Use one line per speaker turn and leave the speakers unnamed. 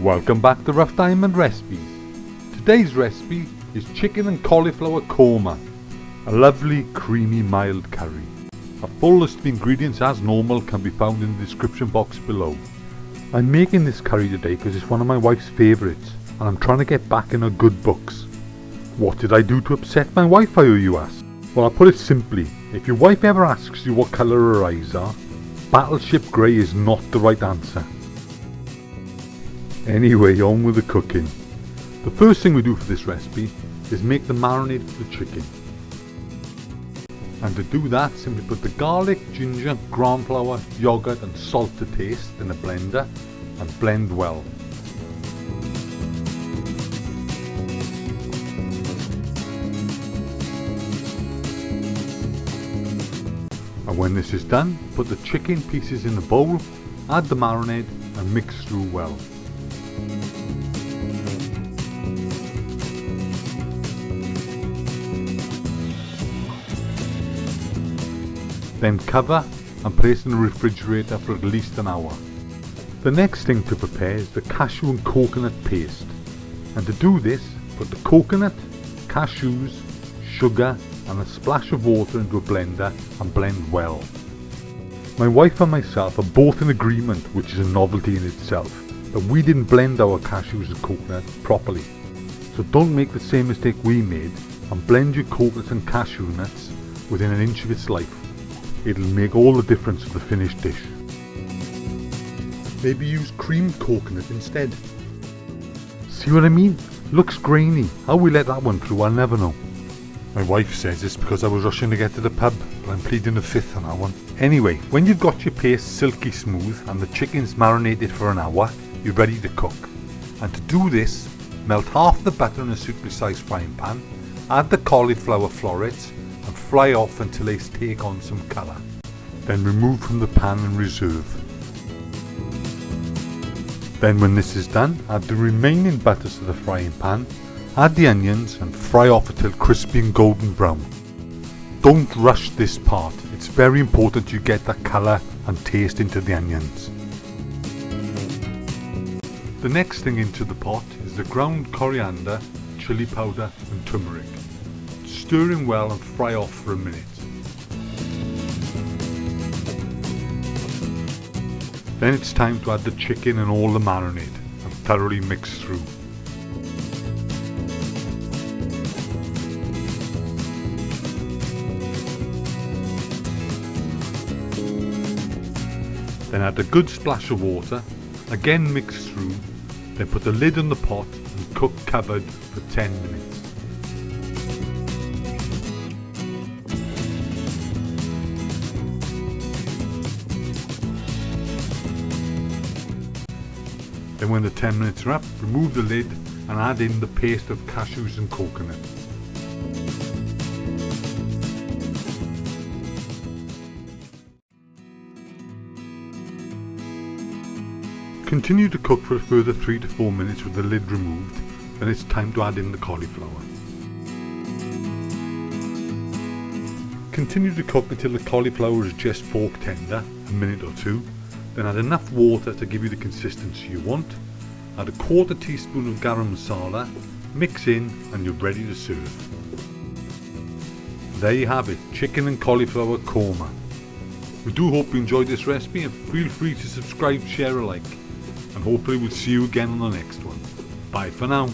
Welcome back to Rough Diamond Recipes. Today's recipe is chicken and cauliflower korma, a lovely creamy mild curry. A full list of ingredients as normal can be found in the description box below. I'm making this curry today because it's one of my wife's favourites and I'm trying to get back in her good books. What did I do to upset my wife, I you ask? Well, I'll put it simply, if your wife ever asks you what colour her eyes are, battleship grey is not the right answer. Anyway, on with the cooking. The first thing we do for this recipe is make the marinade for the chicken. And to do that, simply put the garlic, ginger, gram flour, yoghurt and salt to taste in a blender and blend well. And when this is done, put the chicken pieces in a bowl, add the marinade and mix through well. Then cover and place in the refrigerator for at least an hour. The next thing to prepare is the cashew and coconut paste. And to do this, put the coconut, cashews, sugar and a splash of water into a blender and blend well. My wife and myself are both in agreement, which is a novelty in itself, that we didn't blend our cashews and coconut properly. So don't make the same mistake we made and blend your coconut and cashew nuts within an inch of its life. It'll make all the difference of the finished dish. Maybe use creamed coconut instead. See what I mean? Looks grainy. How we let that one through, I'll never know. My wife says it's because I was rushing to get to the pub, but I'm pleading the fifth on that one. Anyway, when you've got your paste silky smooth and the chicken's marinated for an hour, you're ready to cook. And to do this, melt half the butter in a suitably sized frying pan, add the cauliflower florets and fry off until they take on some colour. Then remove from the pan and reserve. Then when this is done, add the remaining butter to the frying pan, add the onions and fry off until crispy and golden brown. Don't rush this part, it's very important you get that colour and taste into the onions. The next thing into the pot is the ground coriander, chilli powder and turmeric. Stir in well and fry off for a minute. Then it's time to add the chicken and all the marinade and thoroughly mix through. Then add a good splash of water, again mix through, then put the lid on the pot and cook covered for 10 minutes. Then when the 10 minutes are up, remove the lid and add in the paste of cashews and coconut. Continue to cook for a further 3 to 4 minutes with the lid removed, then it's time to add in the cauliflower. Continue to cook until the cauliflower is just fork tender, a minute or two. Then add enough water to give you the consistency you want. Add a quarter teaspoon of garam massala, mix in and you're ready to serve. There you have it, chicken and cauliflower korma. We do hope you enjoyed this recipe and feel free to subscribe, share or like. And hopefully we'll see you again on the next one. Bye for now.